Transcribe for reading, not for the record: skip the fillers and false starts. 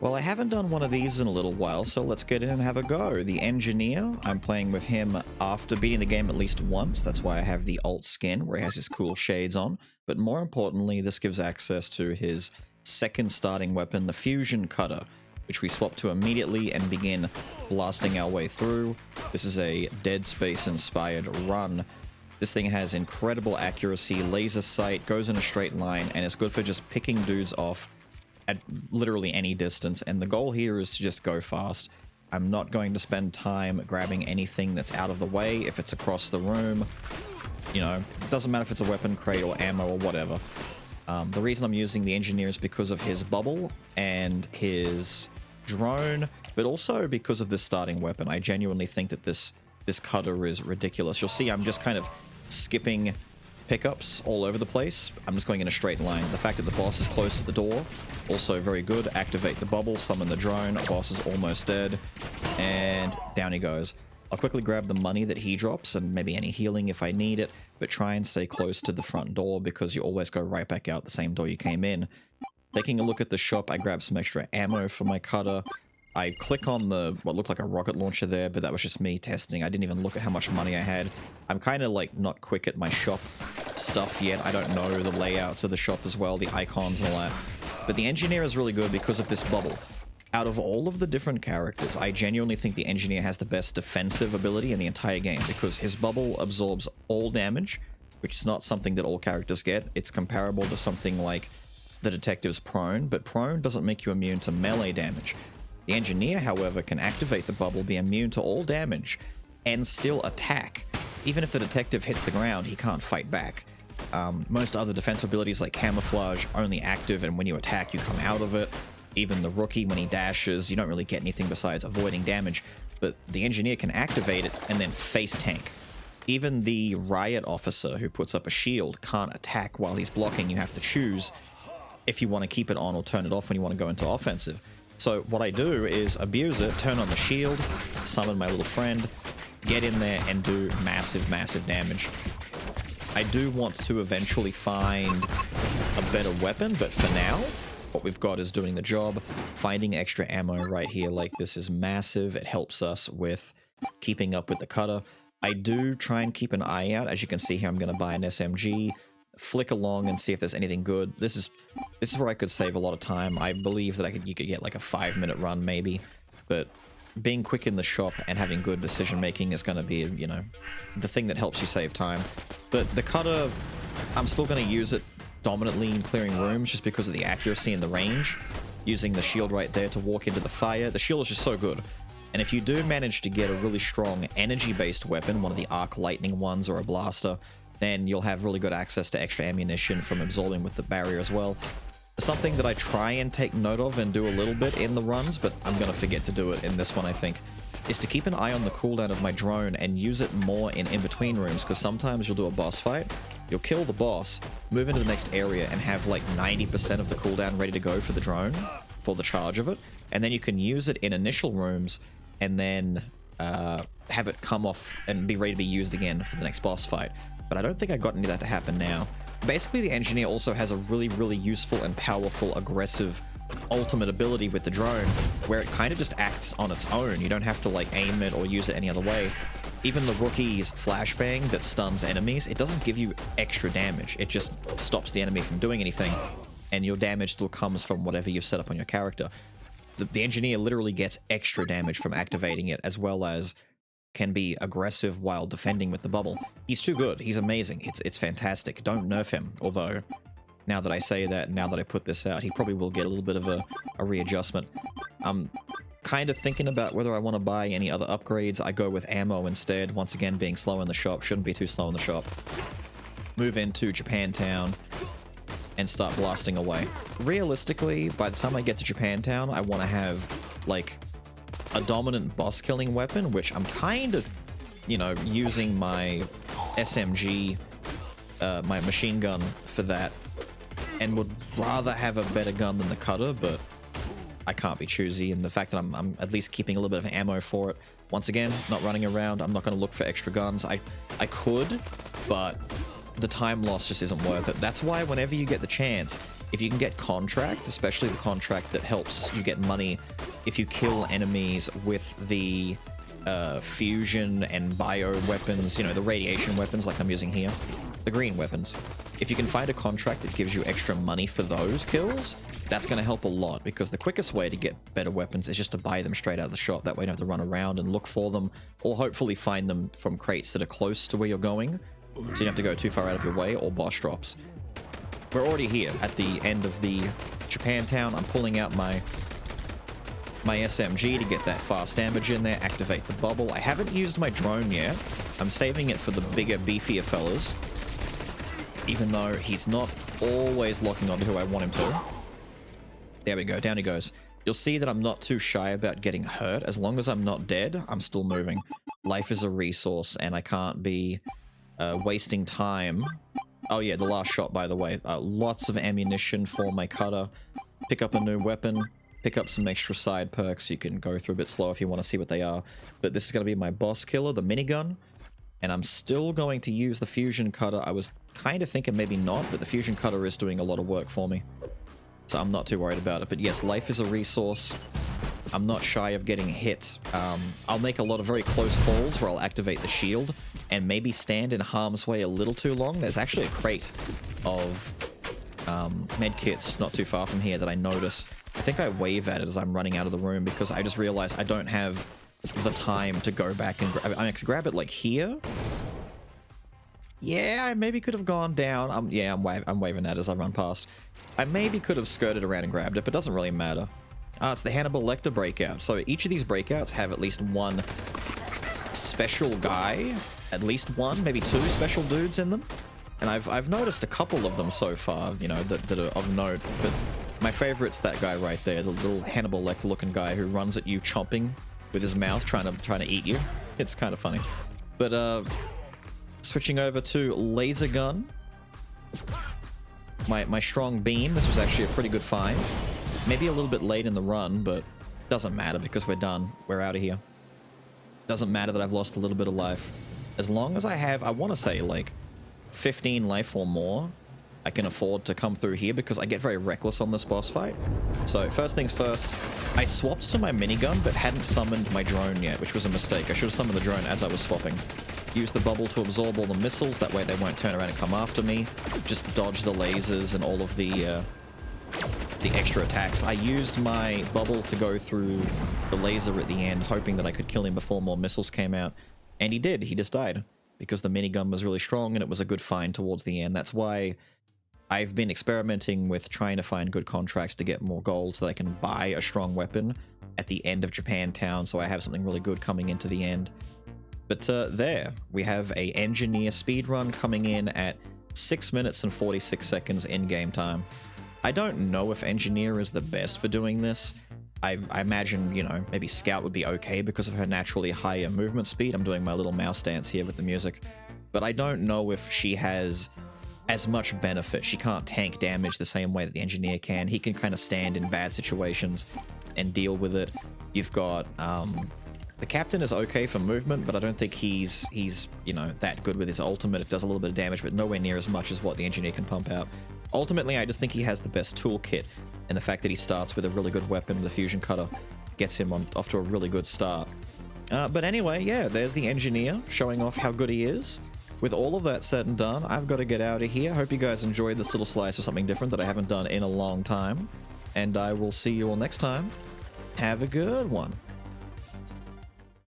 Well, I haven't done one of these in a little while, so let's get in and have a go. The Engineer, I'm playing with him after beating the game at least once. That's why I have the alt skin, where he has his cool shades on. But more importantly, this gives access to his second starting weapon, the Fusion Cutter, which we swap to immediately and begin blasting our way through. This is a Dead Space-inspired run. This thing has incredible accuracy, laser sight, goes in a straight line, and it's good for just picking dudes off at literally any distance, and the goal here is to just go fast. I'm not going to spend time grabbing anything that's out of the way if it's across the room. You know, it doesn't matter if it's a weapon crate or ammo or whatever. The reason I'm using the Engineer is because of his bubble and his drone, but also because of this starting weapon. I genuinely think that this cutter is ridiculous. You'll see I'm just kind of skipping pickups all over the place. I'm just going in a straight line. The fact that the boss is close to the door, also very good. Activate the bubble, summon the drone, boss is almost dead, and down he goes. I'll quickly grab the money that he drops and maybe any healing if I need it, but try and stay close to the front door because you always go right back out the same door you came in. Taking a look at the shop, I grab some extra ammo for my cutter. I click on the what looked like a rocket launcher there, but that was just me testing. I didn't even look at how much money I had. I'm kind of like not quick at my shop stuff yet. I don't know the layouts of the shop as well, the icons and all that. But the Engineer is really good because of this bubble. Out of all of the different characters, I genuinely think the Engineer has the best defensive ability in the entire game because his bubble absorbs all damage, which is not something that all characters get. It's comparable to something like the Detective's Prone, but Prone doesn't make you immune to melee damage. The Engineer, however, can activate the bubble, be immune to all damage, and still attack. Even if the Detective hits the ground, he can't fight back. Most other defense abilities like Camouflage, only active, and when you attack, you come out of it. Even the Rookie, when he dashes, you don't really get anything besides avoiding damage, but the Engineer can activate it and then face tank. Even the Riot Officer, who puts up a shield, can't attack while he's blocking. You have to choose if you want to keep it on or turn it off when you want to go into offensive. So what I do is abuse it, turn on the shield, summon my little friend, get in there and do massive, massive damage. I do want to eventually find a better weapon, but for now, what we've got is doing the job. Finding extra ammo right here like this is massive. It helps us with keeping up with the cutter. I do try and keep an eye out. As you can see here, I'm going to buy an SMG. Flick along and see if there's anything good. This is where I could save a lot of time. I believe that you could get like a 5-minute run maybe, but being quick in the shop and having good decision making is going to be, you know, the thing that helps you save time. But the cutter, I'm still going to use it dominantly in clearing rooms just because of the accuracy and the range. Using the shield right there to walk into the fire. The shield is just so good. And if you do manage to get a really strong energy-based weapon, one of the arc lightning ones or a blaster, then you'll have really good access to extra ammunition from absorbing with the barrier as well. Something that I try and take note of and do a little bit in the runs, but I'm going to forget to do it in this one, I think, is to keep an eye on the cooldown of my drone and use it more in in-between rooms, because sometimes you'll do a boss fight, you'll kill the boss, move into the next area, and have like 90% of the cooldown ready to go for the drone, for the charge of it, and then you can use it in initial rooms, and then have it come off and be ready to be used again for the next boss fight. But I don't think I got any of that to happen now. Basically, the Engineer also has a really, really useful and powerful, aggressive ultimate ability with the drone, where it kind of just acts on its own. You don't have to like aim it or use it any other way. Even the Rookie's flashbang that stuns enemies, it doesn't give you extra damage. It just stops the enemy from doing anything, and your damage still comes from whatever you've set up on your character. The Engineer literally gets extra damage from activating it, as well as can be aggressive while defending with the bubble. He's too good. He's amazing. It's fantastic. Don't nerf him. Although, now that I say that, now that I put this out, he probably will get a little bit of a readjustment. I'm kind of thinking about whether I want to buy any other upgrades. I go with ammo instead. Once again, being slow in the shop. Shouldn't be too slow in the shop. Move into Japantown and start blasting away. Realistically, by the time I get to Japantown, I want to have, like, a dominant boss-killing weapon, which I'm kind of, you know, using my SMG, my machine gun for that, and would rather have a better gun than the cutter, but I can't be choosy, and the fact that I'm at least keeping a little bit of ammo for it. Once again, not running around. I'm not going to look for extra guns. I could, but the time loss just isn't worth it. That's why whenever you get the chance, if you can get contracts, especially the contract that helps you get money if you kill enemies with the fusion and bio weapons, you know, the radiation weapons like I'm using here, the green weapons. If you can find a contract that gives you extra money for those kills, that's going to help a lot, because the quickest way to get better weapons is just to buy them straight out of the shop. That way you don't have to run around and look for them, or hopefully find them from crates that are close to where you're going, so you don't have to go too far out of your way, or boss drops. We're already here at the end of the Japantown. I'm pulling out my SMG to get that fast damage in there, activate the bubble. I haven't used my drone yet. I'm saving it for the bigger, beefier fellas, even though he's not always locking onto who I want him to. There we go, down he goes. You'll see that I'm not too shy about getting hurt. As long as I'm not dead, I'm still moving. Life is a resource, and I can't be wasting time. Oh yeah, the last shot, by the way. Lots of ammunition for my cutter. Pick up a new weapon. Pick up some extra side perks. You can go through a bit slow if you want to see what they are. But this is going to be my boss killer, the minigun. And I'm still going to use the fusion cutter. I was kind of thinking maybe not, but the fusion cutter is doing a lot of work for me. So I'm not too worried about it. But yes, life is a resource. I'm not shy of getting hit. I'll make a lot of very close calls where I'll activate the shield and maybe stand in harm's way a little too long. There's actually a crate of medkits not too far from here that I notice. I think I wave at it as I'm running out of the room because I just realized I don't have the time to go back and grab it. I could grab it like here. Yeah, I maybe could have gone down. I'm waving at it as I run past. I maybe could have skirted around and grabbed it, but it doesn't really matter. It's the Hannibal Lecter breakout. So each of these breakouts have at least one special guy, at least one, maybe two special dudes in them. And I've noticed a couple of them so far, you know, that are of note. But my favorite's that guy right there, the little Hannibal Lecter looking guy who runs at you chomping with his mouth, trying to eat you. It's kind of funny. But switching over to laser gun. My strong beam. This was actually a pretty good find. Maybe a little bit late in the run, but doesn't matter because we're done. We're out of here. Doesn't matter that I've lost a little bit of life. As long as I have, I want to say like 15 life or more, I can afford to come through here because I get very reckless on this boss fight. So first things first, I swapped to my minigun but hadn't summoned my drone yet, which was a mistake. I should have summoned the drone as I was swapping. Use the bubble to absorb all the missiles, that way they won't turn around and come after me. Just dodge the lasers and all of the extra attacks. I used my bubble to go through the laser at the end, hoping that I could kill him before more missiles came out. And he did. He just died. Because the minigun was really strong and it was a good find towards the end. That's why I've been experimenting with trying to find good contracts to get more gold so that I can buy a strong weapon at the end of Japantown, so I have something really good coming into the end. But there, we have a engineer speedrun coming in at 6 minutes and 46 seconds in-game time. I don't know if engineer is the best for doing this. I imagine, you know, maybe Scout would be okay because of her naturally higher movement speed. I'm doing my little mouse dance here with the music. But I don't know if she has as much benefit. She can't tank damage the same way that the engineer can. He can kind of stand in bad situations and deal with it. You've got, the captain is okay for movement, but I don't think he's you know, that good with his ultimate. It does a little bit of damage, but nowhere near as much as what the engineer can pump out. Ultimately, I just think he has the best toolkit, and the fact that he starts with a really good weapon, the fusion cutter, gets him off to a really good start. But anyway, yeah, there's the engineer showing off how good he is. With all of that said and done, I've got to get out of here. Hope you guys enjoyed this little slice of something different that I haven't done in a long time. And I will see you all next time. Have a good one.